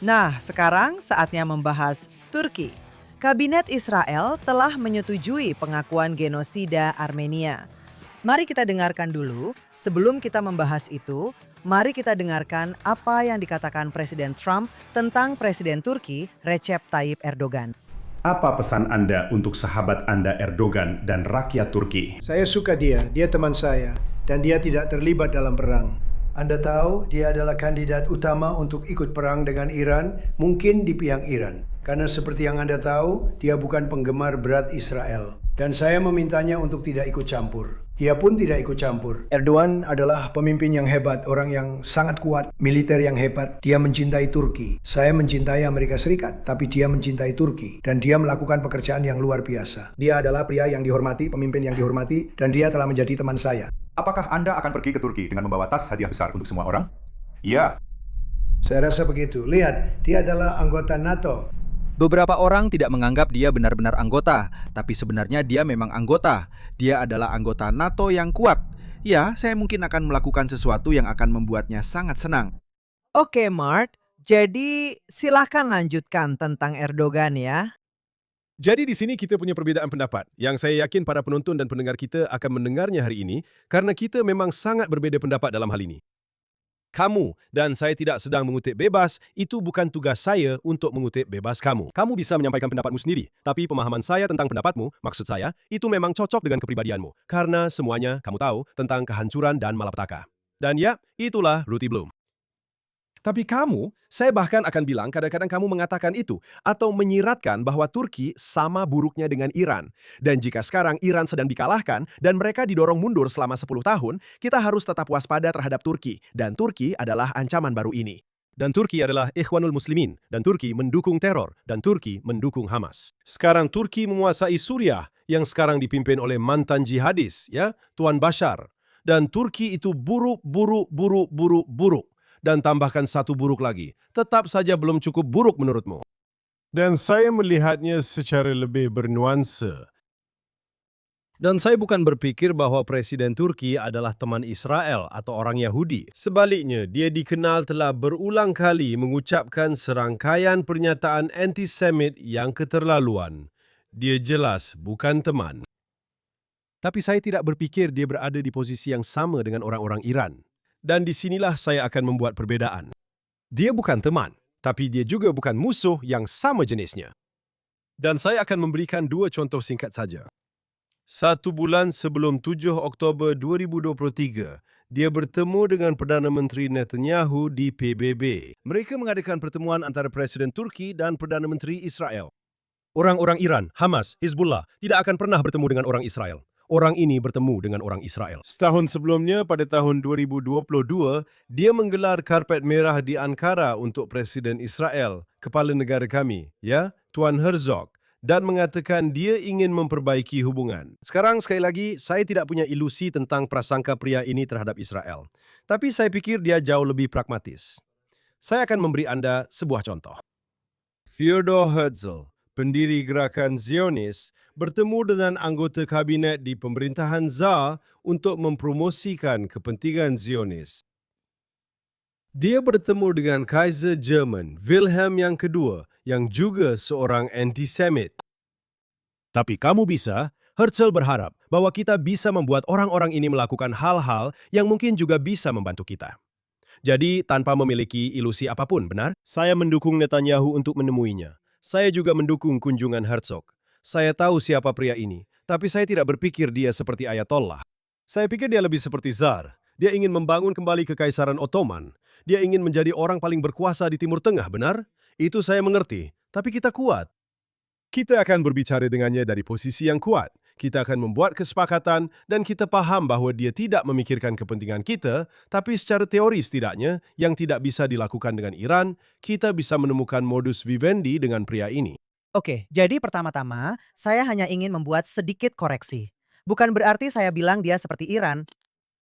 Nah, sekarang saatnya membahas Turki. Kabinet Israel telah menyetujui pengakuan genosida Armenia. Mari kita dengarkan dulu, sebelum kita membahas itu, mari kita dengarkan apa yang dikatakan Presiden Trump tentang Presiden Turki Recep Tayyip Erdogan. Apa pesan Anda untuk sahabat Anda Erdogan dan rakyat Turki? Saya suka dia teman saya, dan dia tidak terlibat dalam perang. Anda tahu, dia adalah kandidat utama untuk ikut perang dengan Iran, mungkin di pihak Iran. Karena seperti yang Anda tahu, dia bukan penggemar berat Israel. Dan saya memintanya untuk tidak ikut campur. Ia pun tidak ikut campur. Erdogan adalah pemimpin yang hebat, orang yang sangat kuat, militer yang hebat. Dia mencintai Turki. Saya mencintai Amerika Serikat, tapi dia mencintai Turki. Dan dia melakukan pekerjaan yang luar biasa. Dia adalah pria yang dihormati, pemimpin yang dihormati, dan dia telah menjadi teman saya. Apakah Anda akan pergi ke Turki dengan membawa tas hadiah besar untuk semua orang? Iya. Saya rasa begitu. Lihat, dia adalah anggota NATO. Beberapa orang tidak menganggap dia benar-benar anggota, tapi sebenarnya dia memang anggota. Dia adalah anggota NATO yang kuat. Ya, saya mungkin akan melakukan sesuatu yang akan membuatnya sangat senang. Oke, Mark. Jadi silakan lanjutkan tentang Erdogan ya. Jadi di sini kita punya perbedaan pendapat yang saya yakin para penonton dan pendengar kita akan mendengarnya hari ini karena kita memang sangat berbeza pendapat dalam hal ini. Kamu dan saya tidak sedang mengutip bebas, itu bukan tugas saya untuk mengutip bebas kamu. Kamu bisa menyampaikan pendapatmu sendiri, tapi pemahaman saya tentang pendapatmu, maksud saya, itu memang cocok dengan kepribadianmu. Karena semuanya kamu tahu tentang kehancuran dan malapetaka. Dan ya, itulah Ruti Bloom. Tapi kamu, saya bahkan akan bilang kadang-kadang kamu mengatakan itu atau menyiratkan bahwa Turki sama buruknya dengan Iran. Dan jika sekarang Iran sedang dikalahkan dan mereka didorong mundur selama 10 tahun, kita harus tetap waspada terhadap Turki. Dan Turki adalah ancaman baru ini. Dan Turki adalah Ikhwanul Muslimin, dan Turki mendukung teror, dan Turki mendukung Hamas. Sekarang Turki menguasai Suriah yang sekarang dipimpin oleh mantan jihadis, ya, Tuan Bashar. Dan Turki itu buruk. Dan tambahkan satu buruk lagi, tetap saja belum cukup buruk menurutmu. Dan saya melihatnya secara lebih bernuansa. Dan saya bukan berpikir bahwa Presiden Turki adalah teman Israel atau orang Yahudi. Sebaliknya, dia dikenal telah berulang kali mengucapkan serangkaian pernyataan antisemit yang keterlaluan. Dia jelas bukan teman. Tapi saya tidak berpikir dia berada di posisi yang sama dengan orang-orang Iran. Dan disinilah saya akan membuat perbedaan. Dia bukan teman, tapi dia juga bukan musuh yang sama jenisnya. Dan saya akan memberikan dua contoh singkat saja. 1 bulan sebelum 7 Oktober 2023, dia bertemu dengan Perdana Menteri Netanyahu di PBB. Mereka mengadakan pertemuan antara Presiden Turki dan Perdana Menteri Israel. Orang-orang Iran, Hamas, Hizbullah tidak akan pernah bertemu dengan orang Israel. Orang ini bertemu dengan orang Israel. Setahun sebelumnya, pada tahun 2022, dia menggelar karpet merah di Ankara untuk Presiden Israel, kepala negara kami, ya, Tuan Herzog, dan mengatakan dia ingin memperbaiki hubungan. Sekarang, sekali lagi, saya tidak punya ilusi tentang prasangka pria ini terhadap Israel. Tapi saya pikir dia jauh lebih pragmatis. Saya akan memberi Anda sebuah contoh. Theodor Herzl, pendiri gerakan Zionis, bertemu dengan anggota kabinet di pemerintahan Tsar untuk mempromosikan kepentingan Zionis. Dia bertemu dengan Kaiser Jerman Wilhelm yang kedua, yang juga seorang antisemit. Tapi kamu bisa, Herzl berharap bahwa kita bisa membuat orang-orang ini melakukan hal-hal yang mungkin juga bisa membantu kita. Jadi, tanpa memiliki ilusi apapun, benar? Saya mendukung Netanyahu untuk menemuinya. Saya juga mendukung kunjungan Herzog. Saya tahu siapa pria ini, tapi saya tidak berpikir dia seperti Ayatollah. Saya pikir dia lebih seperti Tsar. Dia ingin membangun kembali Kekaisaran Ottoman. Dia ingin menjadi orang paling berkuasa di Timur Tengah, benar? Itu saya mengerti, tapi kita kuat. Kita akan berbicara dengannya dari posisi yang kuat. Kita akan membuat kesepakatan dan kita paham bahwa dia tidak memikirkan kepentingan kita, tapi secara teori setidaknya yang tidak bisa dilakukan dengan Iran, kita bisa menemukan modus vivendi dengan pria ini. Oke, jadi pertama-tama saya hanya ingin membuat sedikit koreksi. Bukan berarti saya bilang dia seperti Iran.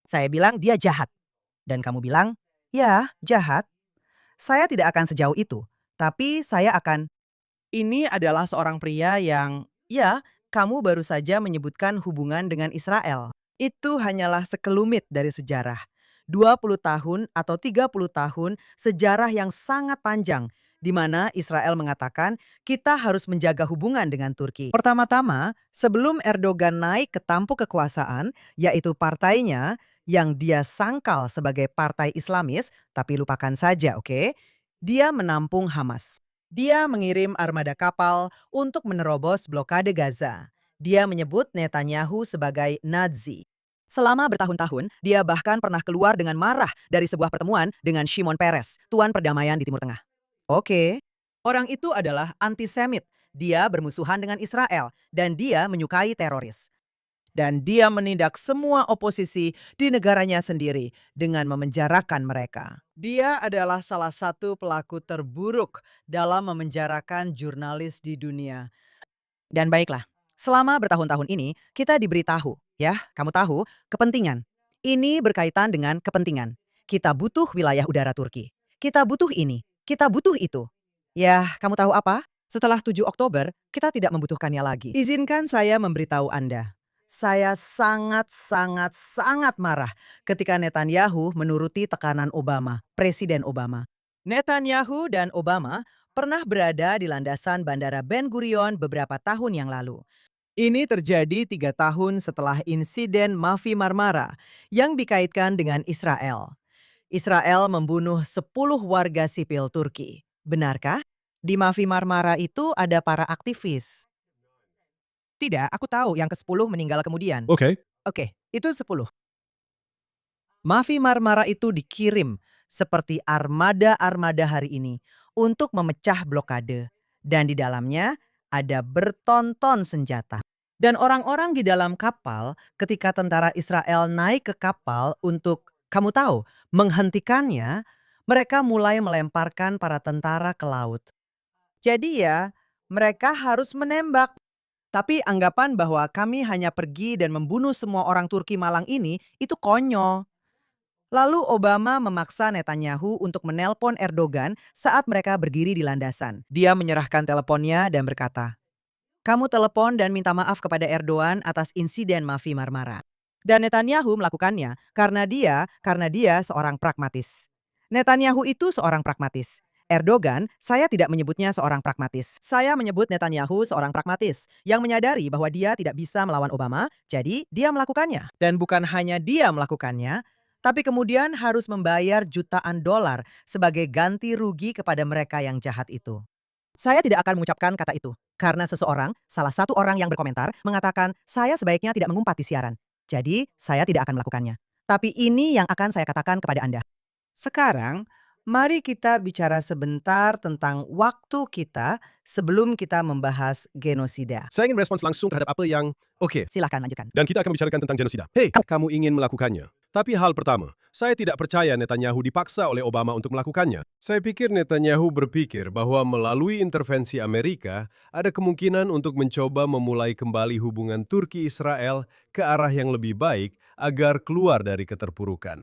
Saya bilang dia jahat. Dan kamu bilang, ya, jahat. Saya tidak akan sejauh itu. Tapi saya akan... Ini adalah seorang pria yang, ya, kamu baru saja menyebutkan hubungan dengan Israel. Itu hanyalah sekelumit dari sejarah. 20 tahun atau 30 tahun sejarah yang sangat panjang di mana Israel mengatakan kita harus menjaga hubungan dengan Turki. Pertama-tama, sebelum Erdogan naik ke tampuk kekuasaan, yaitu partainya yang dia sangkal sebagai partai Islamis, tapi lupakan saja, oke? Dia menampung Hamas. Dia mengirim armada kapal untuk menerobos blokade Gaza. Dia menyebut Netanyahu sebagai Nazi. Selama bertahun-tahun, dia bahkan pernah keluar dengan marah dari sebuah pertemuan dengan Shimon Peres, tuan perdamaian di Timur Tengah. Oke, orang itu adalah antisemit. Dia bermusuhan dengan Israel dan dia menyukai teroris. Dan dia menindak semua oposisi di negaranya sendiri dengan memenjarakan mereka. Dia adalah salah satu pelaku terburuk dalam memenjarakan jurnalis di dunia. Dan baiklah, selama bertahun-tahun ini kita diberitahu, ya, kamu tahu, kepentingan. Ini berkaitan dengan kepentingan. Kita butuh wilayah udara Turki. Kita butuh ini. Kita butuh itu. Ya, kamu tahu apa? Setelah 7 Oktober, kita tidak membutuhkannya lagi. Izinkan saya memberitahu Anda. Saya sangat marah ketika Netanyahu menuruti tekanan Obama, Presiden Obama. Netanyahu dan Obama pernah berada di landasan Bandara Ben Gurion beberapa tahun yang lalu. Ini terjadi 3 tahun setelah insiden Mavi Marmara yang dikaitkan dengan Israel. Israel membunuh 10 warga sipil Turki. Benarkah? Di Mavi Marmara itu ada para aktivis. Tidak, aku tahu yang ke-10 meninggal kemudian. Oke. Oke, itu 10. Mavi Marmara itu dikirim seperti armada-armada hari ini untuk memecah blokade. Dan di dalamnya ada bertonton senjata. Dan orang-orang di dalam kapal ketika tentara Israel naik ke kapal untuk, kamu tahu, menghentikannya, mereka mulai melemparkan para tentara ke laut. Jadi ya, mereka harus menembak. Tapi anggapan bahwa kami hanya pergi dan membunuh semua orang Turki malang ini, itu konyol. Lalu Obama memaksa Netanyahu untuk menelpon Erdogan saat mereka berdiri di landasan. Dia menyerahkan teleponnya dan berkata, "Kamu telepon dan minta maaf kepada Erdogan atas insiden Mavi Marmara." Dan Netanyahu melakukannya karena dia seorang pragmatis. Netanyahu itu seorang pragmatis. Erdogan, saya tidak menyebutnya seorang pragmatis. Saya menyebut Netanyahu seorang pragmatis yang menyadari bahwa dia tidak bisa melawan Obama, jadi dia melakukannya. Dan bukan hanya dia melakukannya, tapi kemudian harus membayar jutaan dolar sebagai ganti rugi kepada mereka yang jahat itu. Saya tidak akan mengucapkan kata itu, karena seseorang, salah satu orang yang berkomentar, mengatakan saya sebaiknya tidak mengumpat di siaran. Jadi, saya tidak akan melakukannya. Tapi ini yang akan saya katakan kepada Anda. Sekarang, mari kita bicara sebentar tentang waktu kita sebelum kita membahas genosida. Saya ingin respons langsung terhadap apa yang... Oke, Silahkan lanjutkan. dan kita akan bicarakan tentang genosida. Hei, kamu ingin melakukannya. Tapi hal pertama, saya tidak percaya Netanyahu dipaksa oleh Obama untuk melakukannya. Saya pikir Netanyahu berpikir bahwa melalui intervensi Amerika, ada kemungkinan untuk mencoba memulai kembali hubungan Turki-Israel ke arah yang lebih baik agar keluar dari keterpurukan.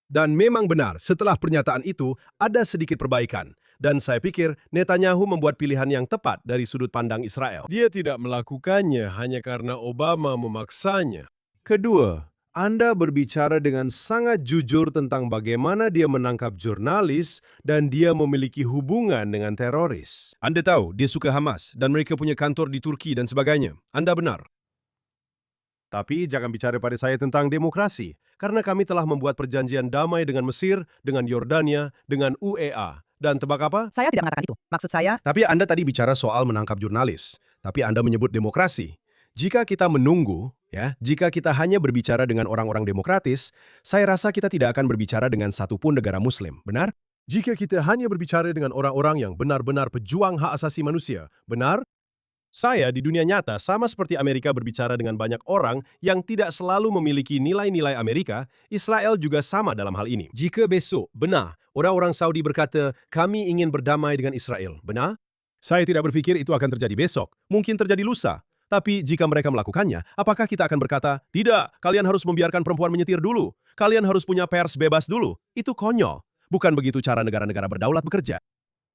Dan memang benar, setelah pernyataan itu, ada sedikit perbaikan. Dan saya pikir Netanyahu membuat pilihan yang tepat dari sudut pandang Israel. Dia tidak melakukannya hanya karena Obama memaksanya. Kedua, Anda berbicara dengan sangat jujur tentang bagaimana dia menangkap jurnalis dan dia memiliki hubungan dengan teroris. Anda tahu, dia suka Hamas dan mereka punya kantor di Turki dan sebagainya. Anda benar. Tapi jangan bicara pada saya tentang demokrasi, karena kami telah membuat perjanjian damai dengan Mesir, dengan Yordania, dengan UEA. Dan tebak apa? Saya tidak mengatakan itu. Maksud saya, Tapi Anda tadi bicara soal menangkap jurnalis, tapi Anda menyebut demokrasi. Jika kita menunggu, jika kita hanya berbicara dengan orang-orang demokratis, saya rasa kita tidak akan berbicara dengan satupun negara Muslim, benar? Jika kita hanya berbicara dengan orang-orang yang benar-benar pejuang hak asasi manusia, benar? Saya di dunia nyata sama seperti Amerika berbicara dengan banyak orang yang tidak selalu memiliki nilai-nilai Amerika, Israel juga sama dalam hal ini. Jika besok, benar, orang-orang Saudi berkata, kami ingin berdamai dengan Israel, benar? Saya tidak berpikir itu akan terjadi besok, mungkin terjadi lusa. Tapi jika mereka melakukannya, apakah kita akan berkata, tidak, kalian harus membiarkan perempuan menyetir dulu. Kalian harus punya pers bebas dulu. Itu konyol. Bukan begitu cara negara-negara berdaulat bekerja.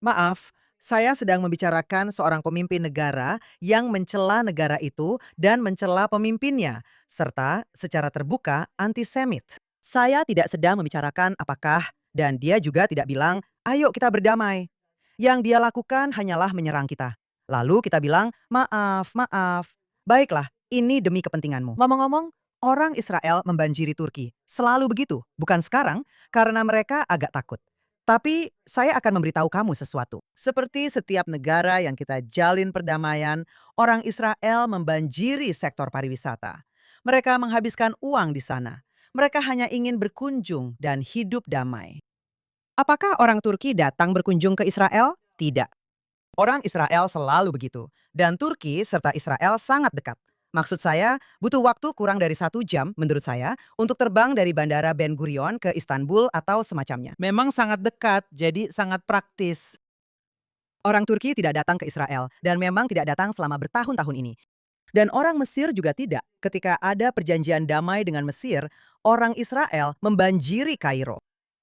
maaf, saya sedang membicarakan seorang pemimpin negara yang mencela negara itu dan mencela pemimpinnya, serta secara terbuka antisemit. Saya tidak sedang membicarakan apakah, dan dia juga tidak bilang, ayo kita berdamai. Yang dia lakukan hanyalah menyerang kita. Lalu kita bilang, maaf, maaf. Baiklah, ini demi kepentinganmu. Ngomong-ngomong, orang Israel membanjiri Turki. Selalu begitu, bukan sekarang, karena mereka agak takut. Tapi saya akan memberitahu kamu sesuatu. Seperti setiap negara yang kita jalin perdamaian, orang Israel membanjiri sektor pariwisata. Mereka menghabiskan uang di sana. Mereka hanya ingin berkunjung dan hidup damai. Apakah orang Turki datang berkunjung ke Israel? Tidak. Orang Israel selalu begitu. Dan Turki serta Israel sangat dekat. Maksud saya, butuh waktu kurang dari 1 jam menurut saya untuk terbang dari Bandara Ben Gurion ke Istanbul atau semacamnya. Memang sangat dekat, jadi sangat praktis. Orang Turki tidak datang ke Israel dan memang tidak datang selama bertahun-tahun ini. Dan orang Mesir juga tidak. Ketika ada perjanjian damai dengan Mesir, orang Israel membanjiri Kairo.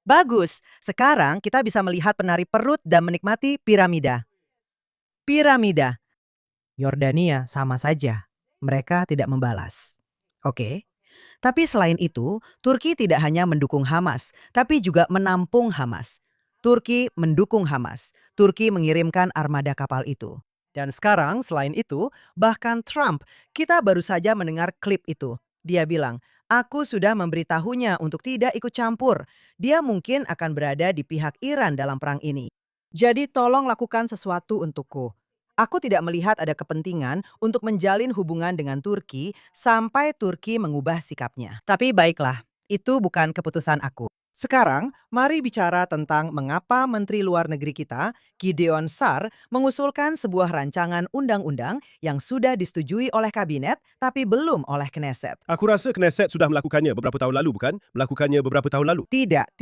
Bagus, sekarang kita bisa melihat penari perut dan menikmati piramida. Piramida. Yordania sama saja. Mereka tidak membalas. Oke. Tapi selain itu, Turki tidak hanya mendukung Hamas, tapi juga menampung Hamas. Turki mendukung Hamas. Turki mengirimkan armada kapal itu. Dan sekarang, selain itu, bahkan Trump, kita baru saja mendengar klip itu. Dia bilang, aku sudah memberitahunya untuk tidak ikut campur. Dia mungkin akan berada di pihak Iran dalam perang ini. Jadi tolong lakukan sesuatu untukku. Aku tidak melihat ada kepentingan untuk menjalin hubungan dengan Turki sampai Turki mengubah sikapnya. Tapi baiklah, itu bukan keputusan aku. Sekarang, mari bicara tentang mengapa Menteri Luar Negeri kita, Gideon Sar, mengusulkan sebuah rancangan undang-undang yang sudah disetujui oleh kabinet tapi belum oleh Knesset. Aku rasa Knesset sudah melakukannya beberapa tahun lalu, bukan? Melakukannya beberapa tahun lalu. Tidak.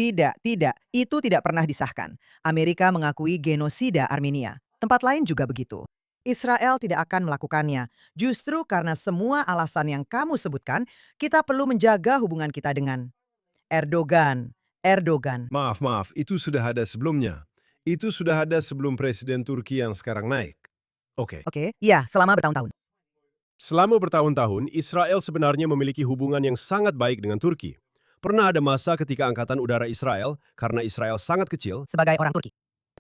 Itu tidak pernah disahkan. Amerika mengakui genosida Armenia. Tempat lain juga begitu. Israel tidak akan melakukannya. Justru karena semua alasan yang kamu sebutkan, kita perlu menjaga hubungan kita dengan Erdogan. Maaf, itu sudah ada sebelumnya. Itu sudah ada sebelum Presiden Turki yang sekarang naik. Oke. Oke, iya, selama bertahun-tahun. Selama bertahun-tahun, Israel sebenarnya memiliki hubungan yang sangat baik dengan Turki. Pernah ada masa ketika Angkatan Udara Israel, karena Israel sangat kecil, Sebagai orang Turki.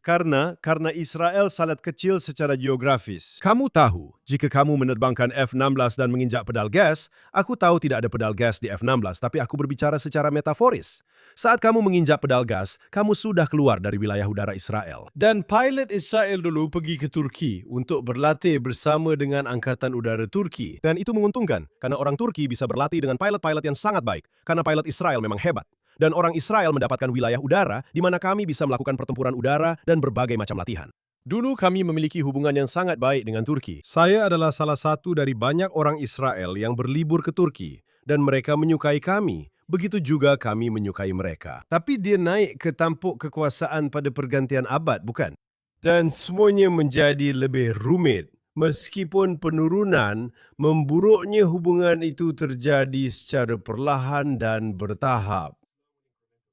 karena Israel sangat kecil secara geografis. Kamu tahu, jika kamu menerbangkan F-16 dan menginjak pedal gas, aku tahu tidak ada pedal gas di F-16, tapi aku berbicara secara metaforis. Saat kamu menginjak pedal gas, kamu sudah keluar dari wilayah udara Israel. Dan pilot Israel dulu pergi ke Turki untuk berlatih bersama dengan Angkatan Udara Turki. Dan itu menguntungkan, karena orang Turki bisa berlatih dengan pilot-pilot yang sangat baik, karena pilot Israel memang hebat. Dan orang Israel mendapatkan wilayah udara di mana kami bisa melakukan pertempuran udara dan berbagai macam latihan. Dulu kami memiliki hubungan yang sangat baik dengan Turki. Saya adalah salah satu dari banyak orang Israel yang berlibur ke Turki dan mereka menyukai kami. Begitu juga kami menyukai mereka. Tapi dia naik ke tampuk kekuasaan pada pergantian abad, bukan? Dan semuanya menjadi lebih rumit. Meskipun penurunan, memburuknya hubungan itu terjadi secara perlahan dan bertahap.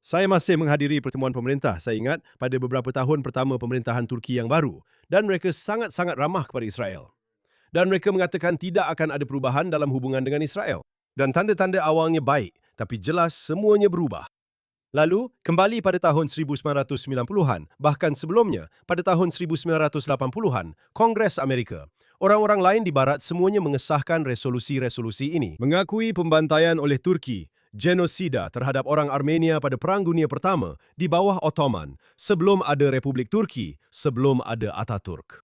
Saya masih menghadiri pertemuan pemerintah, saya ingat, pada beberapa tahun pertama pemerintahan Turki yang baru, dan mereka sangat-sangat ramah kepada Israel. Dan mereka mengatakan tidak akan ada perubahan dalam hubungan dengan Israel. Dan tanda-tanda awalnya baik, tapi jelas semuanya berubah. Lalu, kembali pada tahun 1990-an, bahkan sebelumnya, pada tahun 1980-an, Kongres Amerika, orang-orang lain di Barat semuanya mengesahkan resolusi-resolusi ini. Mengakui pembantaian oleh Turki, genosida terhadap orang Armenia pada Perang Dunia Pertama di bawah Ottoman, sebelum ada Republik Turki, sebelum ada Ataturk.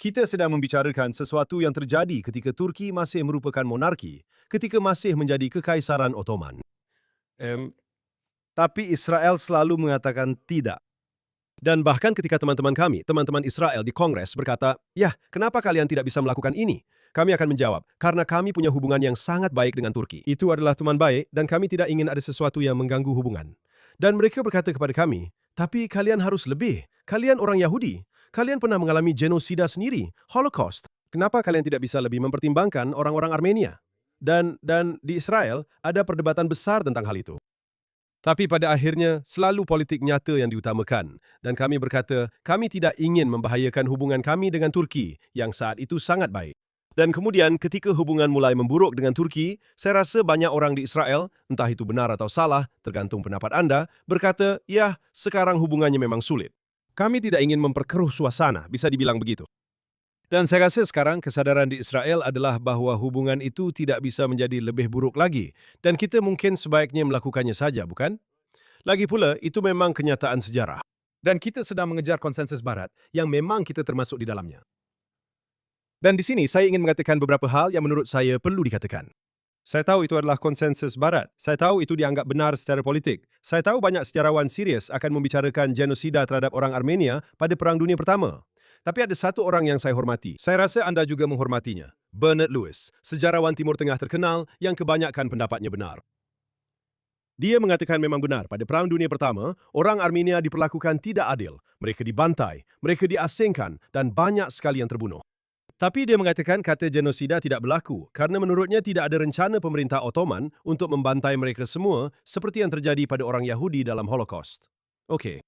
Kita sedang membicarakan sesuatu yang terjadi ketika Turki masih merupakan monarki, ketika masih menjadi Kekaisaran Ottoman. Tapi Israel selalu mengatakan tidak. Dan bahkan ketika teman-teman kami, teman-teman Israel di Kongres berkata, ya, kenapa kalian tidak bisa melakukan ini? Kami akan menjawab, karena kami punya hubungan yang sangat baik dengan Turki. Itu adalah teman baik dan kami tidak ingin ada sesuatu yang mengganggu hubungan. Dan mereka berkata kepada kami, tapi kalian harus lebih. Kalian orang Yahudi. Kalian pernah mengalami genosida sendiri, Holocaust. Kenapa kalian tidak bisa lebih mempertimbangkan orang-orang Armenia? Dan di Israel ada perdebatan besar tentang hal itu. Tapi pada akhirnya selalu politik nyata yang diutamakan. Dan kami berkata, kami tidak ingin membahayakan hubungan kami dengan Turki yang saat itu sangat baik. Dan kemudian ketika hubungan mulai memburuk dengan Turki, saya rasa banyak orang di Israel, entah itu benar atau salah, tergantung pendapat Anda, berkata, ya, sekarang hubungannya memang sulit. Kami tidak ingin memperkeruh suasana, bisa dibilang begitu. Dan saya rasa sekarang kesadaran di Israel adalah bahwa hubungan itu tidak bisa menjadi lebih buruk lagi, dan kita mungkin sebaiknya melakukannya saja, bukan? Lagi pula, itu memang kenyataan sejarah. Dan kita sedang mengejar konsensus Barat yang memang kita termasuk di dalamnya. Dan di sini saya ingin mengatakan beberapa hal yang menurut saya perlu dikatakan. Saya tahu itu adalah konsensus Barat. Saya tahu itu dianggap benar secara politik. Saya tahu banyak sejarawan serius akan membicarakan genosida terhadap orang Armenia pada Perang Dunia Pertama. Tapi ada satu orang yang saya hormati. Saya rasa Anda juga menghormatinya. Bernard Lewis, sejarawan Timur Tengah terkenal yang kebanyakan pendapatnya benar. Dia mengatakan memang benar, pada Perang Dunia Pertama, orang Armenia diperlakukan tidak adil. Mereka dibantai, mereka diasingkan, dan banyak sekali yang terbunuh. Tapi dia mengatakan kata genosida tidak berlaku karena menurutnya tidak ada rencana pemerintah Ottoman untuk membantai mereka semua seperti yang terjadi pada orang Yahudi dalam Holocaust. Okey.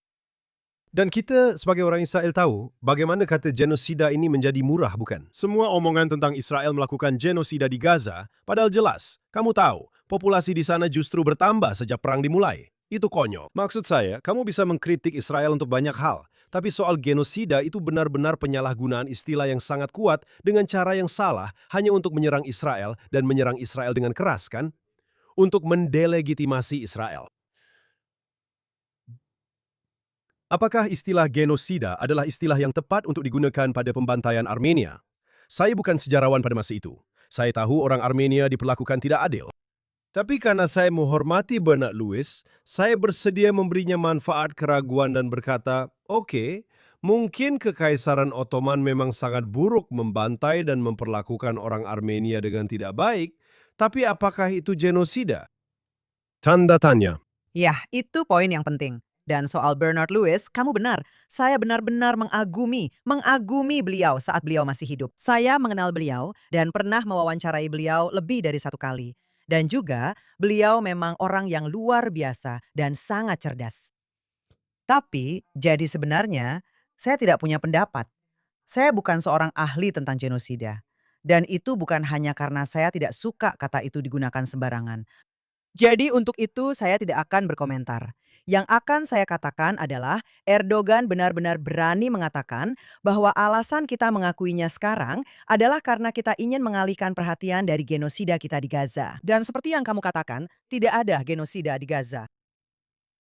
Dan kita sebagai orang Israel tahu bagaimana kata genosida ini menjadi murah, bukan? Semua omongan tentang Israel melakukan genosida di Gaza, padahal jelas, kamu tahu, populasi di sana justru bertambah sejak perang dimulai. Itu konyol. Maksud saya, kamu bisa mengkritik Israel untuk banyak hal, tapi soal genosida itu benar-benar penyalahgunaan istilah yang sangat kuat dengan cara yang salah hanya untuk menyerang Israel dan menyerang Israel dengan keras, kan? Untuk mendelegitimasi Israel. Apakah istilah genosida adalah istilah yang tepat untuk digunakan pada pembantaian Armenia? Saya bukan sejarawan pada masa itu. Saya tahu orang Armenia diperlakukan tidak adil. Tapi karena saya menghormati Bernard Lewis, saya bersedia memberinya manfaat keraguan dan berkata, oke, mungkin Kekaisaran Ottoman memang sangat buruk membantai dan memperlakukan orang Armenia dengan tidak baik, tapi apakah itu genosida? Tanda tanya. Yah, itu poin yang penting. Dan soal Bernard Lewis, kamu benar. Saya benar-benar mengagumi beliau saat beliau masih hidup. Saya mengenal beliau dan pernah mewawancarai beliau lebih dari satu kali. Dan juga, beliau memang orang yang luar biasa dan sangat cerdas. Tapi, jadi sebenarnya, saya tidak punya pendapat. Saya bukan seorang ahli tentang genosida. Dan itu bukan hanya karena saya tidak suka kata itu digunakan sembarangan. Jadi untuk itu saya tidak akan berkomentar. Yang akan saya katakan adalah Erdogan benar-benar berani mengatakan bahwa alasan kita mengakuinya sekarang adalah karena kita ingin mengalihkan perhatian dari genosida kita di Gaza. Dan seperti yang kamu katakan, tidak ada genosida di Gaza.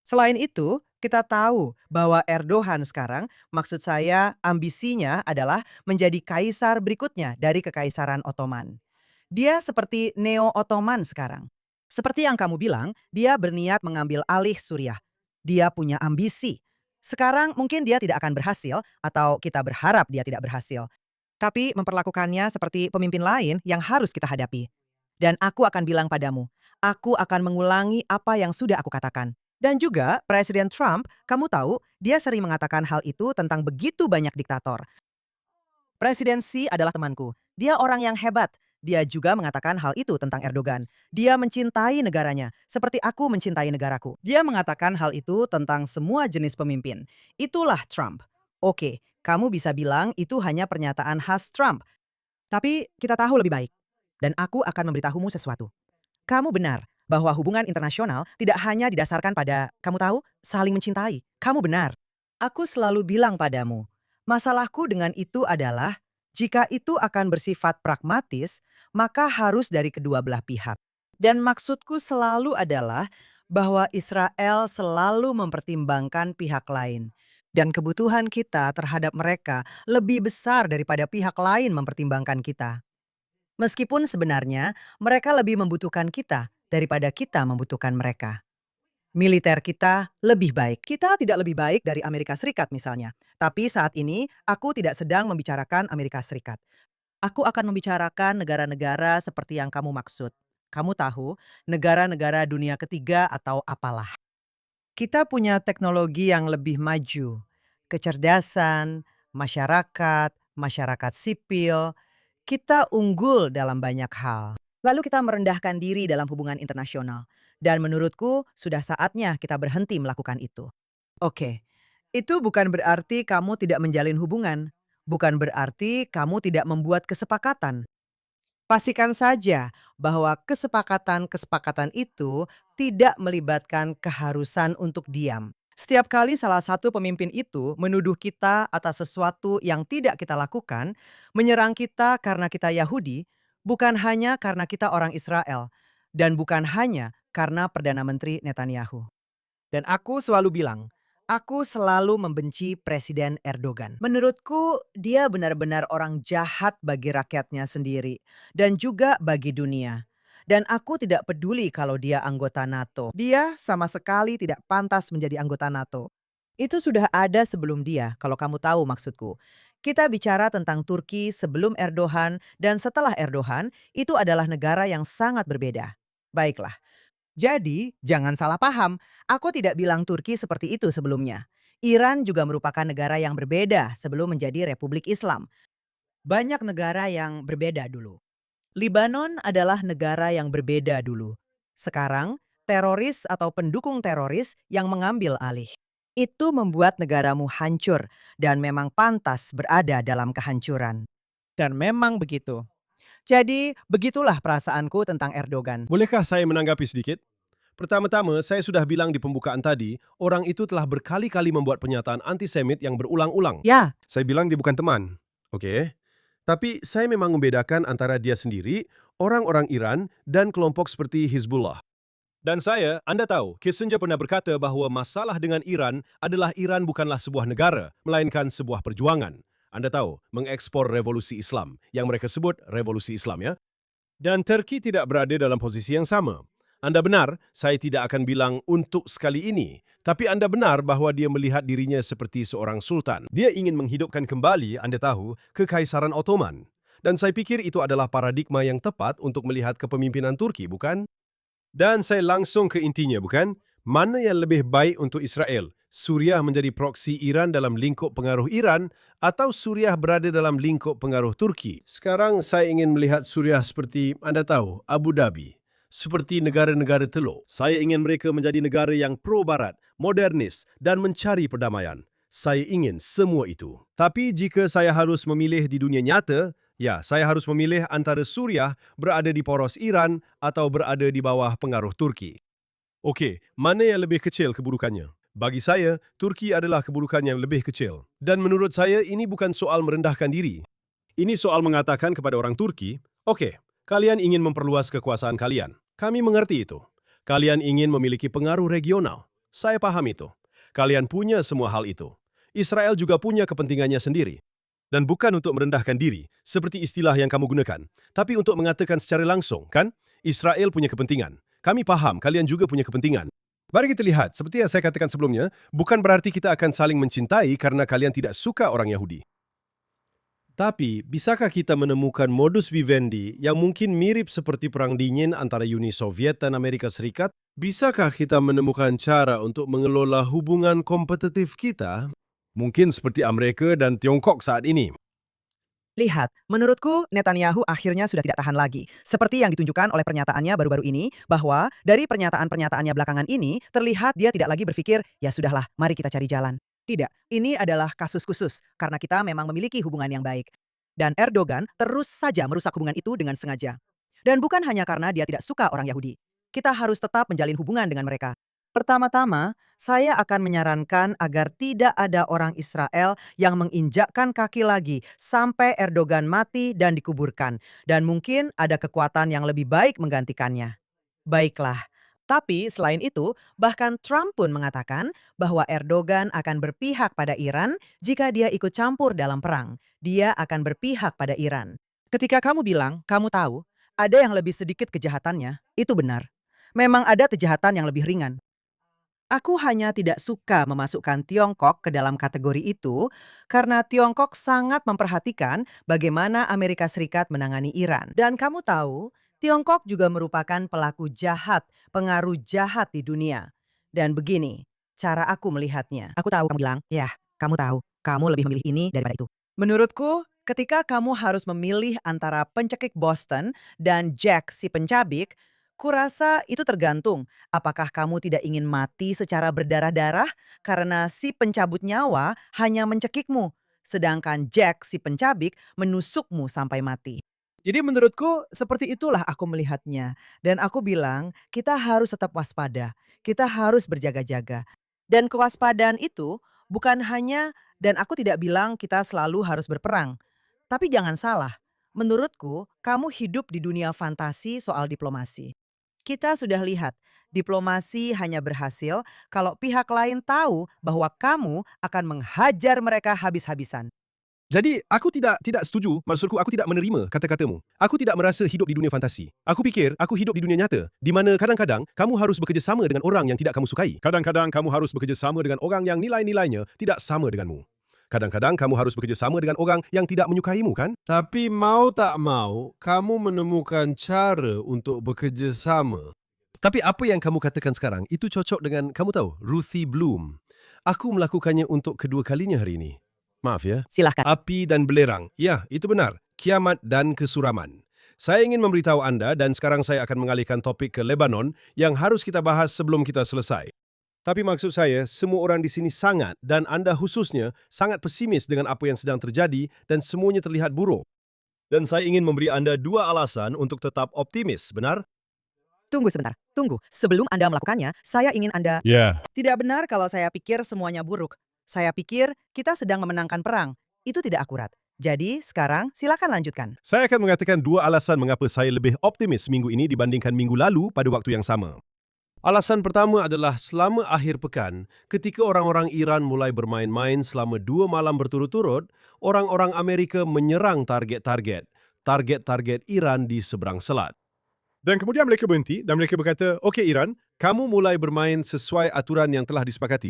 Selain itu, kita tahu bahwa Erdogan sekarang, maksud saya ambisinya adalah menjadi kaisar berikutnya dari Kekaisaran Ottoman. Dia seperti Neo-Ottoman sekarang. Seperti yang kamu bilang, dia berniat mengambil alih Suriah. Dia punya ambisi. Sekarang mungkin dia tidak akan berhasil, atau kita berharap dia tidak berhasil. Tapi memperlakukannya seperti pemimpin lain yang harus kita hadapi. Dan aku akan bilang padamu, aku akan mengulangi apa yang sudah aku katakan. Dan juga Presiden Trump, kamu tahu, dia sering mengatakan hal itu tentang begitu banyak diktator. Presiden Xi adalah temanku. Dia orang yang hebat. Dia juga mengatakan hal itu tentang Erdogan. Dia mencintai negaranya, seperti aku mencintai negaraku. Dia mengatakan hal itu tentang semua jenis pemimpin. Itulah Trump. Oke, kamu bisa bilang itu hanya pernyataan khas Trump. Tapi kita tahu lebih baik. Dan aku akan memberitahumu sesuatu. Kamu benar bahwa hubungan internasional tidak hanya didasarkan pada, kamu tahu, saling mencintai. Kamu benar. Aku selalu bilang padamu, masalahku dengan itu adalah, jika itu akan bersifat pragmatis, maka harus dari kedua belah pihak. Dan maksudku selalu adalah bahwa Israel selalu mempertimbangkan pihak lain. Dan kebutuhan kita terhadap mereka lebih besar daripada pihak lain mempertimbangkan kita. Meskipun sebenarnya mereka lebih membutuhkan kita daripada kita membutuhkan mereka. Militer kita lebih baik. Kita tidak lebih baik dari Amerika Serikat misalnya. Tapi saat ini aku tidak sedang membicarakan Amerika Serikat. Aku akan membicarakan negara-negara seperti yang kamu maksud. Kamu tahu, negara-negara dunia ketiga atau apalah. Kita punya teknologi yang lebih maju. Kecerdasan, masyarakat sipil. Kita unggul dalam banyak hal. Lalu kita merendahkan diri dalam hubungan internasional. Dan menurutku, sudah saatnya kita berhenti melakukan itu. Oke, itu bukan berarti kamu tidak menjalin hubungan. Bukan berarti kamu tidak membuat kesepakatan. Pastikan saja bahwa kesepakatan-kesepakatan itu tidak melibatkan keharusan untuk diam. Setiap kali salah satu pemimpin itu menuduh kita atas sesuatu yang tidak kita lakukan, menyerang kita karena kita Yahudi, bukan hanya karena kita orang Israel, dan bukan hanya karena Perdana Menteri Netanyahu. Dan aku selalu bilang, aku selalu membenci Presiden Erdogan. Menurutku, dia benar-benar orang jahat bagi rakyatnya sendiri dan juga bagi dunia. Dan aku tidak peduli kalau dia anggota NATO. Dia sama sekali tidak pantas menjadi anggota NATO. Itu sudah ada sebelum dia, kalau kamu tahu maksudku. Kita bicara tentang Turki sebelum Erdogan dan setelah Erdogan, itu adalah negara yang sangat berbeda. Baiklah. Jadi, jangan salah paham. Aku tidak bilang Turki seperti itu sebelumnya. Iran juga merupakan negara yang berbeda sebelum menjadi Republik Islam. Banyak negara yang berbeda dulu. Libanon adalah negara yang berbeda dulu. Sekarang, teroris atau pendukung teroris yang mengambil alih. Itu membuat negaramu hancur dan memang pantas berada dalam kehancuran. Dan memang begitu. Jadi, begitulah perasaanku tentang Erdogan. Bolehkah saya menanggapi sedikit? Pertama-tama, saya sudah bilang di pembukaan tadi, orang itu telah berkali-kali membuat pernyataan antisemit yang berulang-ulang. Ya, Saya bilang dia bukan teman. Oke. Tapi saya memang membedakan antara dia sendiri, orang-orang Iran, dan kelompok seperti Hizbullah. Dan Anda tahu, Kissinger pernah berkata bahwa masalah dengan Iran adalah Iran bukanlah sebuah negara, melainkan sebuah perjuangan. Anda tahu, mengekspor revolusi Islam, yang mereka sebut revolusi Islam ya. Dan Turki tidak berada dalam posisi yang sama. Anda benar, saya tidak akan bilang untuk sekali ini. Tapi Anda benar bahwa dia melihat dirinya seperti seorang sultan. Dia ingin menghidupkan kembali, Anda tahu, Kekaisaran Ottoman. Dan saya pikir itu adalah paradigma yang tepat untuk melihat kepemimpinan Turki, bukan? Dan saya langsung ke intinya, bukan? Mana yang lebih baik untuk Israel? Suriah menjadi proksi Iran dalam lingkup pengaruh Iran atau Suriah berada dalam lingkup pengaruh Turki? Sekarang saya ingin melihat Suriah seperti, Anda tahu, Abu Dhabi. Seperti negara-negara teluk. Saya ingin mereka menjadi negara yang pro-barat, modernis, dan mencari perdamaian. Saya ingin semua itu. Tapi jika saya harus memilih di dunia nyata, ya, saya harus memilih antara Suriah berada di poros Iran atau berada di bawah pengaruh Turki. Okey, mana yang lebih kecil keburukannya? Bagi saya, Turki adalah keburukan yang lebih kecil. Dan menurut saya, ini bukan soal merendahkan diri. Ini soal mengatakan kepada orang Turki, okey, kalian ingin memperluas kekuasaan kalian. Kami mengerti itu. Kalian ingin memiliki pengaruh regional. Saya paham itu. Kalian punya semua hal itu. Israel juga punya kepentingannya sendiri. Dan bukan untuk merendahkan diri, seperti istilah yang kamu gunakan, tapi untuk mengatakan secara langsung, kan? Israel punya kepentingan. Kami paham, kalian juga punya kepentingan. Mari kita lihat, seperti yang saya katakan sebelumnya, bukan berarti kita akan saling mencintai karena kalian tidak suka orang Yahudi. Tapi, bisakah kita menemukan modus vivendi yang mungkin mirip seperti Perang Dingin antara Uni Soviet dan Amerika Serikat? Bisakah kita menemukan cara untuk mengelola hubungan kompetitif kita? Mungkin seperti Amerika dan Tiongkok saat ini. lihat, menurutku Netanyahu akhirnya sudah tidak tahan lagi. Seperti yang ditunjukkan oleh pernyataannya baru-baru ini, bahwa dari pernyataan-pernyataannya belakangan ini, terlihat dia tidak lagi berpikir, ya sudahlah, mari kita cari jalan. Tidak, ini adalah kasus khusus, karena kita memang memiliki hubungan yang baik. Dan Erdogan terus saja merusak hubungan itu dengan sengaja. Dan bukan hanya karena dia tidak suka orang Yahudi. Kita harus tetap menjalin hubungan dengan mereka. Pertama-tama, saya akan menyarankan agar tidak ada orang Israel yang menginjakkan kaki lagi sampai Erdogan mati dan dikuburkan. Dan mungkin ada kekuatan yang lebih baik menggantikannya. Baiklah. Tapi selain itu, bahkan Trump pun mengatakan bahwa Erdogan akan berpihak pada Iran jika dia ikut campur dalam perang. Dia akan berpihak pada Iran. Ketika kamu bilang, kamu tahu, ada yang lebih sedikit kejahatannya, itu benar. Memang ada kejahatan yang lebih ringan. Aku hanya tidak suka memasukkan Tiongkok ke dalam kategori itu karena Tiongkok sangat memperhatikan bagaimana Amerika Serikat menangani Iran. Dan kamu tahu, Tiongkok juga merupakan pelaku jahat, pengaruh jahat di dunia. Dan begini, cara aku melihatnya. Aku tahu kamu bilang, ya, kamu tahu, kamu lebih memilih ini daripada itu. Menurutku, ketika kamu harus memilih antara pencekik Boston dan Jack si pencabik, kurasa itu tergantung apakah kamu tidak ingin mati secara berdarah-darah karena si pencabut nyawa hanya mencekikmu, sedangkan Jack si pencabik menusukmu sampai mati. Jadi menurutku seperti itulah aku melihatnya. Dan aku bilang kita harus tetap waspada, kita harus berjaga-jaga. Dan kewaspadaan itu bukan hanya, dan aku tidak bilang kita selalu harus berperang. Tapi jangan salah, menurutku kamu hidup di dunia fantasi soal diplomasi. Kita sudah lihat, diplomasi hanya berhasil kalau pihak lain tahu bahwa kamu akan menghajar mereka habis-habisan. Jadi, aku tidak setuju. Maksudku, aku tidak menerima kata-katamu. Aku tidak merasa hidup di dunia fantasi. Aku pikir aku hidup di dunia nyata, di mana kadang-kadang kamu harus bekerja sama dengan orang yang tidak kamu sukai. Kadang-kadang kamu harus bekerja sama dengan orang yang nilai-nilainya tidak sama denganmu. Kadang-kadang kamu harus bekerja sama dengan orang yang tidak menyukaimu, kan? Tapi mau tak mau, kamu menemukan cara untuk bekerja sama. Tapi apa yang kamu katakan sekarang, itu cocok dengan, kamu tahu, Ruthie Bloom. Aku melakukannya untuk kedua kalinya hari ini. Maaf ya. Silahkan. Api dan belerang. Ya, itu benar. Kiamat dan kesuraman. Saya ingin memberitahu Anda dan sekarang saya akan mengalihkan topik ke Lebanon yang harus kita bahas sebelum kita selesai. Tapi maksud saya, semua orang di sini sangat, dan Anda khususnya, sangat pesimis dengan apa yang sedang terjadi dan semuanya terlihat buruk. Dan saya ingin memberi Anda 2 alasan untuk tetap optimis, benar? Tunggu sebentar, tunggu. Sebelum Anda melakukannya, saya ingin Anda... Ya. Tidak benar kalau saya pikir semuanya buruk. Saya pikir kita sedang memenangkan perang. Itu tidak akurat. Jadi, sekarang silakan lanjutkan. Saya akan mengatakan 2 alasan mengapa saya lebih optimis minggu ini dibandingkan minggu lalu pada waktu yang sama. Alasan pertama adalah selama akhir pekan, ketika orang-orang Iran mulai bermain-main selama 2 malam berturut-turut, orang-orang Amerika menyerang target-target Iran di seberang selat. Dan kemudian mereka berhenti dan mereka berkata, "Okey Iran, kamu mulai bermain sesuai aturan yang telah disepakati."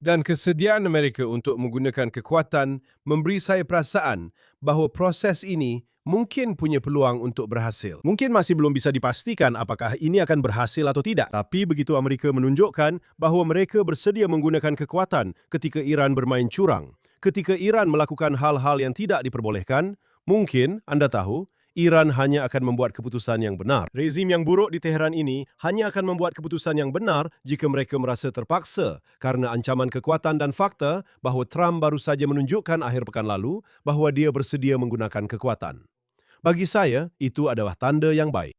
Dan kesediaan Amerika untuk menggunakan kekuatan memberi saya perasaan bahawa proses ini mungkin punya peluang untuk berhasil. Mungkin masih belum bisa dipastikan apakah ini akan berhasil atau tidak. Tapi begitu Amerika menunjukkan bahawa mereka bersedia menggunakan kekuatan ketika Iran bermain curang, ketika Iran melakukan hal-hal yang tidak diperbolehkan, mungkin, Anda tahu, Iran hanya akan membuat keputusan yang benar. Rezim yang buruk di Teheran ini hanya akan membuat keputusan yang benar jika mereka merasa terpaksa karena ancaman kekuatan dan fakta bahawa Trump baru saja menunjukkan akhir pekan lalu bahawa dia bersedia menggunakan kekuatan. Bagi saya, itu adalah tanda yang baik.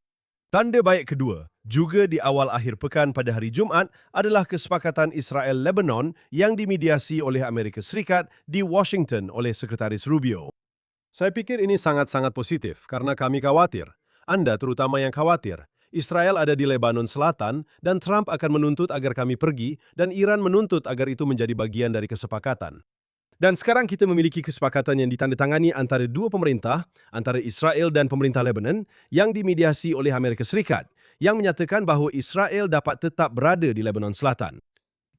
Tanda baik kedua, juga di awal akhir pekan pada hari Jumaat, adalah kesepakatan Israel-Lebanon yang dimediasi oleh Amerika Serikat di Washington oleh Sekretaris Rubio. Saya pikir ini sangat-sangat positif karena kami khawatir, Anda terutama yang khawatir, Israel ada di Lebanon Selatan dan Trump akan menuntut agar kami pergi dan Iran menuntut agar itu menjadi bagian dari kesepakatan. Dan sekarang kita memiliki kesepakatan yang ditandatangani antara 2 pemerintah, antara Israel dan pemerintah Lebanon, yang dimediasi oleh Amerika Serikat, yang menyatakan bahawa Israel dapat tetap berada di Lebanon Selatan.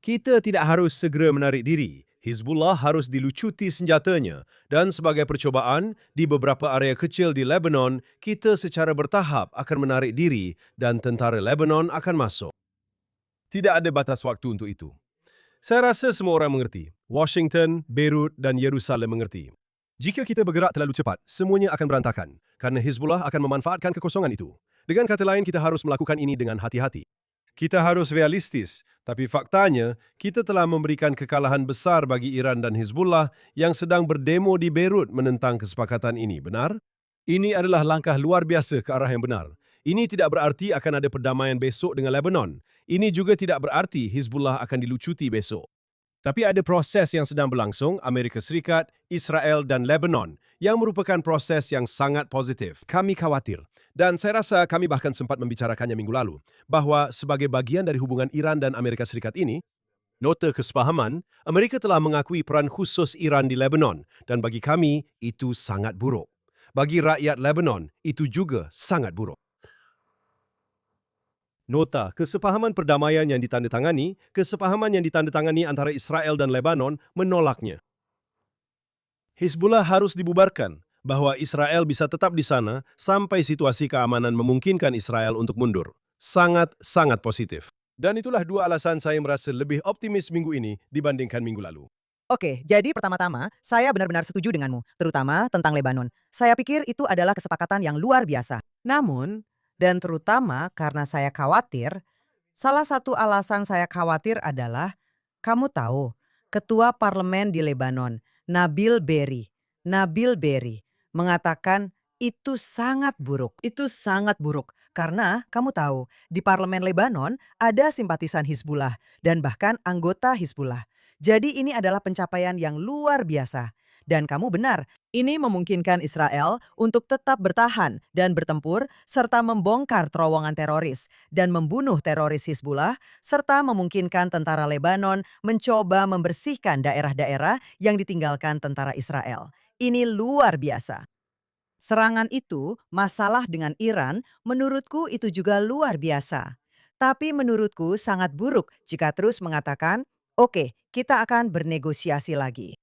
Kita tidak harus segera menarik diri. Hizbullah harus dilucuti senjatanya dan sebagai percobaan, di beberapa area kecil di Lebanon, kita secara bertahap akan menarik diri dan tentara Lebanon akan masuk. Tidak ada batas waktu untuk itu. Saya rasa semua orang mengerti. Washington, Beirut dan Yerusalem mengerti. Jika kita bergerak terlalu cepat, semuanya akan berantakan kerana Hizbullah akan memanfaatkan kekosongan itu. Dengan kata lain, kita harus melakukan ini dengan hati-hati. Kita harus realistis, tapi faktanya kita telah memberikan kekalahan besar bagi Iran dan Hizbullah yang sedang berdemo di Beirut menentang kesepakatan ini, benar? Ini adalah langkah luar biasa ke arah yang benar. Ini tidak berarti akan ada perdamaian besok dengan Lebanon. Ini juga tidak berarti Hizbullah akan dilucuti besok. Tapi ada proses yang sedang berlangsung, Amerika Serikat, Israel dan Lebanon, yang merupakan proses yang sangat positif. Kami khawatir, dan saya rasa kami bahkan sempat membicarakannya minggu lalu, bahawa sebagai bagian dari hubungan Iran dan Amerika Serikat ini, nota kesepahaman, Amerika telah mengakui peran khusus Iran di Lebanon, dan bagi kami, itu sangat buruk. Bagi rakyat Lebanon, itu juga sangat buruk. Nota kesepahaman perdamaian yang ditandatangani, antara Israel dan Lebanon menolaknya. Hizbullah harus dibubarkan, bahwa Israel bisa tetap di sana sampai situasi keamanan memungkinkan Israel untuk mundur. Sangat-sangat positif. Dan itulah 2 alasan saya merasa lebih optimis minggu ini dibandingkan minggu lalu. Oke, jadi pertama-tama, saya benar-benar setuju denganmu, terutama tentang Lebanon. Saya pikir itu adalah kesepakatan yang luar biasa. Namun, dan terutama karena saya khawatir, salah satu alasan saya khawatir adalah, kamu tahu, Ketua Parlemen di Lebanon, Nabil Berri, mengatakan itu sangat buruk. Itu sangat buruk Karena kamu tahu, di parlemen Lebanon ada simpatisan Hizbullah dan bahkan anggota Hizbullah. Jadi ini adalah pencapaian yang luar biasa. Dan kamu benar, ini memungkinkan Israel untuk tetap bertahan dan bertempur serta membongkar terowongan teroris dan membunuh teroris Hizbullah serta memungkinkan tentara Lebanon mencoba membersihkan daerah-daerah yang ditinggalkan tentara Israel. Ini luar biasa. Serangan itu, masalah dengan Iran, menurutku itu juga luar biasa. Tapi menurutku sangat buruk jika terus mengatakan, oke, kita akan bernegosiasi lagi.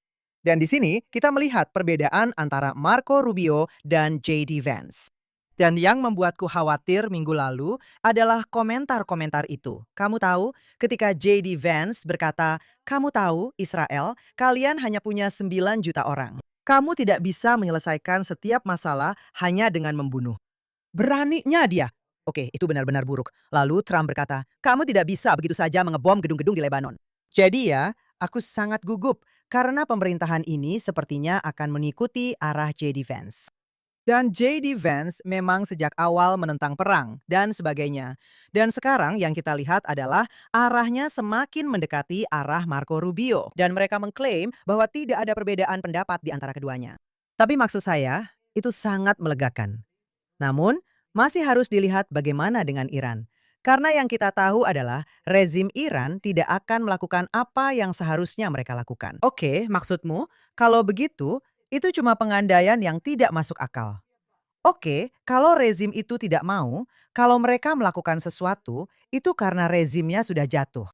Dan di sini kita melihat perbedaan antara Marco Rubio dan J.D. Vance. Dan yang membuatku khawatir minggu lalu adalah komentar-komentar itu. Kamu tahu, ketika J.D. Vance berkata, kamu tahu Israel, kalian hanya punya 9 juta orang. Kamu tidak bisa menyelesaikan setiap masalah hanya dengan membunuh. Beraninya dia. Oke, itu benar-benar buruk. Lalu Trump berkata, kamu tidak bisa begitu saja mengebom gedung-gedung di Lebanon. Jadi ya, aku sangat gugup karena pemerintahan ini sepertinya akan mengikuti arah J.D. Vance. Dan J.D. Vance memang sejak awal menentang perang dan sebagainya. Dan sekarang yang kita lihat adalah arahnya semakin mendekati arah Marco Rubio. Dan mereka mengklaim bahwa tidak ada perbedaan pendapat di antara keduanya. Tapi maksud saya, itu sangat melegakan. Namun, masih harus dilihat bagaimana dengan Iran. Karena yang kita tahu adalah rezim Iran tidak akan melakukan apa yang seharusnya mereka lakukan. Oke, maksudmu, kalau begitu, itu cuma pengandaian yang tidak masuk akal. Oke, kalau rezim itu tidak mau, kalau mereka melakukan sesuatu, itu karena rezimnya sudah jatuh.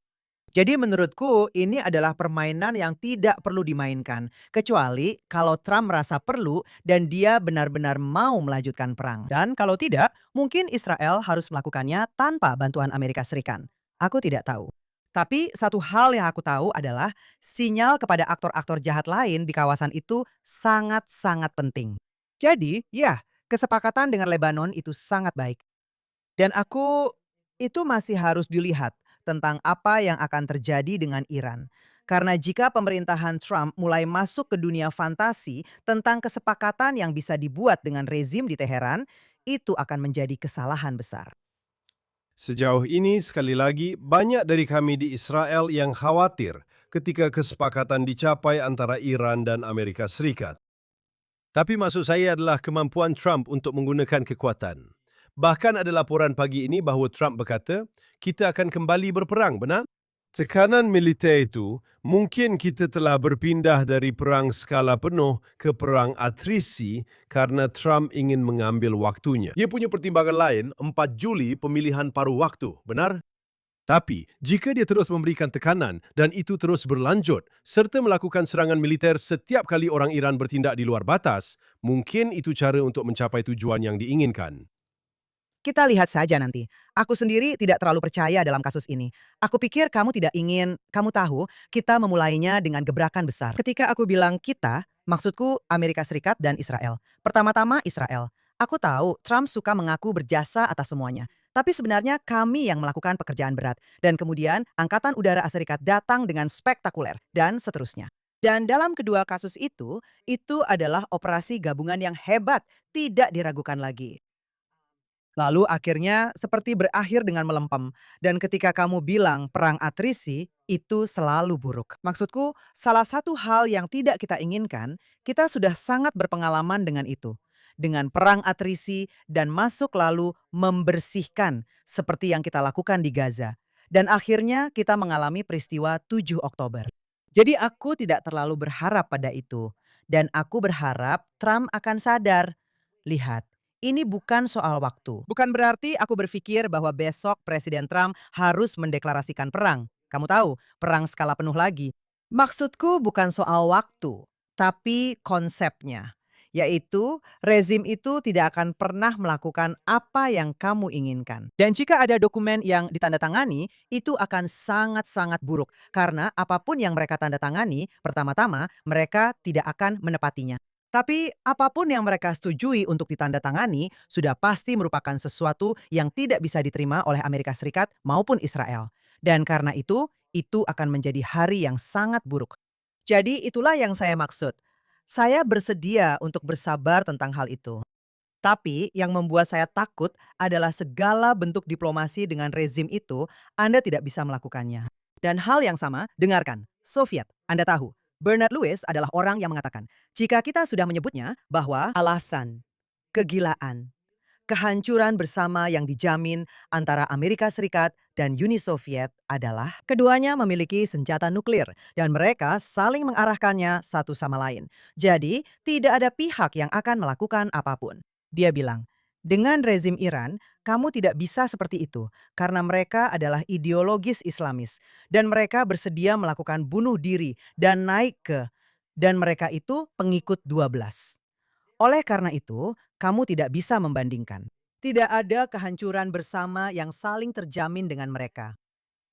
Jadi menurutku ini adalah permainan yang tidak perlu dimainkan. Kecuali kalau Trump merasa perlu dan dia benar-benar mau melanjutkan perang. Dan kalau tidak, mungkin Israel harus melakukannya tanpa bantuan Amerika Serikat. Aku tidak tahu. Tapi satu hal yang aku tahu adalah sinyal kepada aktor-aktor jahat lain di kawasan itu sangat-sangat penting. Jadi, ya, kesepakatan dengan Lebanon itu sangat baik. Dan itu masih harus dilihat tentang apa yang akan terjadi dengan Iran. Karena jika pemerintahan Trump mulai masuk ke dunia fantasi tentang kesepakatan yang bisa dibuat dengan rezim di Teheran, itu akan menjadi kesalahan besar. Sejauh ini, sekali lagi, banyak dari kami di Israel yang khawatir ketika kesepakatan dicapai antara Iran dan Amerika Serikat. Tapi maksud saya adalah kemampuan Trump untuk menggunakan kekuatan. Bahkan ada laporan pagi ini bahawa Trump berkata, kita akan kembali berperang, benar? Tekanan militer itu, mungkin kita telah berpindah dari perang skala penuh ke perang atrisi karena Trump ingin mengambil waktunya. Dia punya pertimbangan lain, 4 Juli pemilihan paruh waktu, benar? Tapi, jika dia terus memberikan tekanan dan itu terus berlanjut, serta melakukan serangan militer setiap kali orang Iran bertindak di luar batas, mungkin itu cara untuk mencapai tujuan yang diinginkan. Kita lihat saja nanti. Aku sendiri tidak terlalu percaya dalam kasus ini. Aku pikir kamu tidak ingin, kamu tahu, kita memulainya dengan gebrakan besar. Ketika aku bilang kita, maksudku Amerika Serikat dan Israel. Pertama-tama Israel. Aku tahu Trump suka mengaku berjasa atas semuanya. Tapi sebenarnya kami yang melakukan pekerjaan berat. Dan kemudian Angkatan Udara Serikat datang dengan spektakuler dan seterusnya. Dan dalam kedua kasus itu adalah operasi gabungan yang hebat, tidak diragukan lagi. Lalu akhirnya seperti berakhir dengan melempem. Dan ketika kamu bilang perang atrisi, itu selalu buruk. Maksudku, salah satu hal yang tidak kita inginkan, kita sudah sangat berpengalaman dengan itu. Dengan perang atrisi dan masuk lalu membersihkan seperti yang kita lakukan di Gaza. Dan akhirnya kita mengalami peristiwa 7 Oktober. Jadi aku tidak terlalu berharap pada itu. Dan aku berharap Trump akan sadar. Lihat. Ini bukan soal waktu. Bukan berarti aku berpikir bahwa besok Presiden Trump harus mendeklarasikan perang. Kamu tahu, perang skala penuh lagi. Maksudku bukan soal waktu, tapi konsepnya. Yaitu, rezim itu tidak akan pernah melakukan apa yang kamu inginkan. Dan jika ada dokumen yang ditandatangani, itu akan sangat-sangat buruk. Karena apapun yang mereka tandatangani, pertama-tama mereka tidak akan menepatinya. Tapi apapun yang mereka setujui untuk ditandatangani sudah pasti merupakan sesuatu yang tidak bisa diterima oleh Amerika Serikat maupun Israel. Dan karena itu akan menjadi hari yang sangat buruk. Jadi itulah yang saya maksud. Saya bersedia untuk bersabar tentang hal itu. Tapi yang membuat saya takut adalah segala bentuk diplomasi dengan rezim itu Anda tidak bisa melakukannya. Dan hal yang sama, dengarkan, Soviet, Anda tahu, Bernard Lewis adalah orang yang mengatakan, jika kita sudah menyebutnya bahwa alasan, kegilaan, kehancuran bersama yang dijamin antara Amerika Serikat dan Uni Soviet adalah keduanya memiliki senjata nuklir dan mereka saling mengarahkannya satu sama lain. Jadi, tidak ada pihak yang akan melakukan apapun. Dia bilang, dengan rezim Iran, kamu tidak bisa seperti itu karena mereka adalah ideologis Islamis dan mereka bersedia melakukan bunuh diri dan naik ke dan mereka itu pengikut 12. Oleh karena itu, kamu tidak bisa membandingkan. Tidak ada kehancuran bersama yang saling terjamin dengan mereka.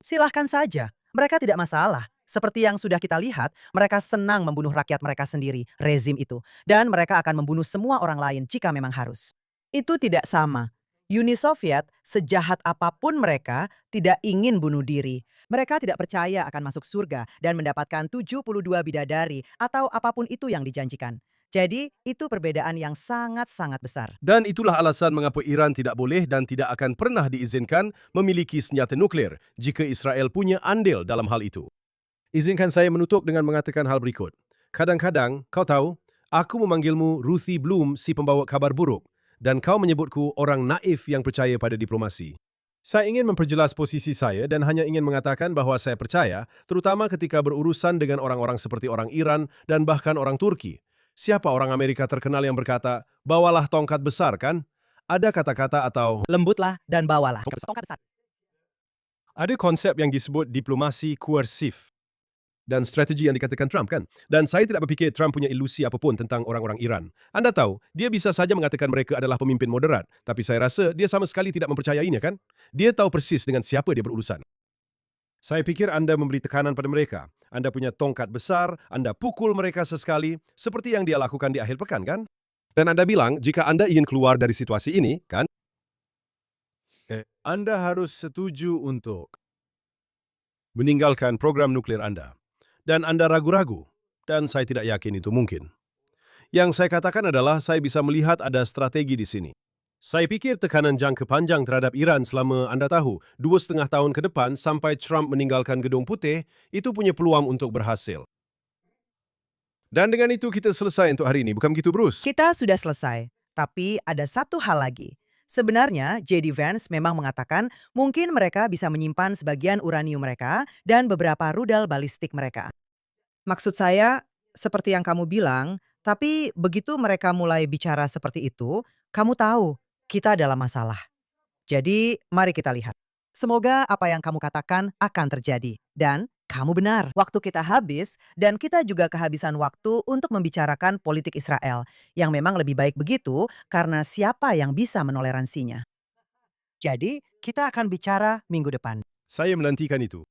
Silahkan saja, mereka tidak masalah. Seperti yang sudah kita lihat, mereka senang membunuh rakyat mereka sendiri, rezim itu. Dan mereka akan membunuh semua orang lain jika memang harus. Itu tidak sama. Uni Soviet, sejahat apapun mereka, tidak ingin bunuh diri. Mereka tidak percaya akan masuk surga dan mendapatkan 72 bidadari atau apapun itu yang dijanjikan. Jadi, itu perbedaan yang sangat-sangat besar. Dan itulah alasan mengapa Iran tidak boleh dan tidak akan pernah diizinkan memiliki senjata nuklir jika Israel punya andil dalam hal itu. Izinkan saya menutup dengan mengatakan hal berikut. Kadang-kadang, kau tahu, aku memanggilmu Ruthie Bloom si pembawa kabar buruk, dan kau menyebutku orang naif yang percaya pada diplomasi. Saya ingin memperjelas posisi saya dan hanya ingin mengatakan bahwa saya percaya, terutama ketika berurusan dengan orang-orang seperti orang Iran dan bahkan orang Turki. Siapa orang Amerika terkenal yang berkata, bawalah tongkat besar kan? Ada kata-kata atau Lembutlah dan bawalah. Tongkat besar. ada konsep yang disebut diplomasi koersif dan strategi yang dikatakan Trump kan? Dan saya tidak berfikir Trump punya ilusi apapun tentang orang-orang Iran. Anda tahu, dia bisa saja mengatakan mereka adalah pemimpin moderat, tapi saya rasa dia sama sekali tidak mempercayainya kan? Dia tahu persis dengan siapa dia berurusan. Saya pikir Anda memberi tekanan pada mereka. Anda punya tongkat besar, Anda pukul mereka sesekali, seperti yang dia lakukan di akhir pekan, kan? Dan Anda bilang, jika Anda ingin keluar dari situasi ini, kan? Anda harus setuju untuk meninggalkan program nuklir Anda. Dan Anda ragu-ragu, dan saya tidak yakin itu mungkin. Yang saya katakan adalah saya bisa melihat ada strategi di sini. Saya pikir tekanan jangka panjang terhadap Iran selama Anda tahu 2,5 tahun ke depan sampai Trump meninggalkan Gedung Putih itu punya peluang untuk berhasil. Dan dengan itu kita selesai untuk hari ini, bukan begitu Bruce? Kita sudah selesai, tapi ada satu hal lagi. Sebenarnya, J.D. Vance memang mengatakan mungkin mereka bisa menyimpan sebagian uranium mereka dan beberapa rudal balistik mereka. Maksud saya, seperti yang kamu bilang, tapi begitu mereka mulai bicara seperti itu, kamu tahu kita dalam masalah. Jadi, mari kita lihat. Semoga apa yang kamu katakan akan terjadi. Dan kamu benar, waktu kita habis dan kita juga kehabisan waktu untuk membicarakan politik Israel, yang memang lebih baik begitu karena siapa yang bisa menoleransinya. Jadi, kita akan bicara minggu depan. Saya menantikan itu.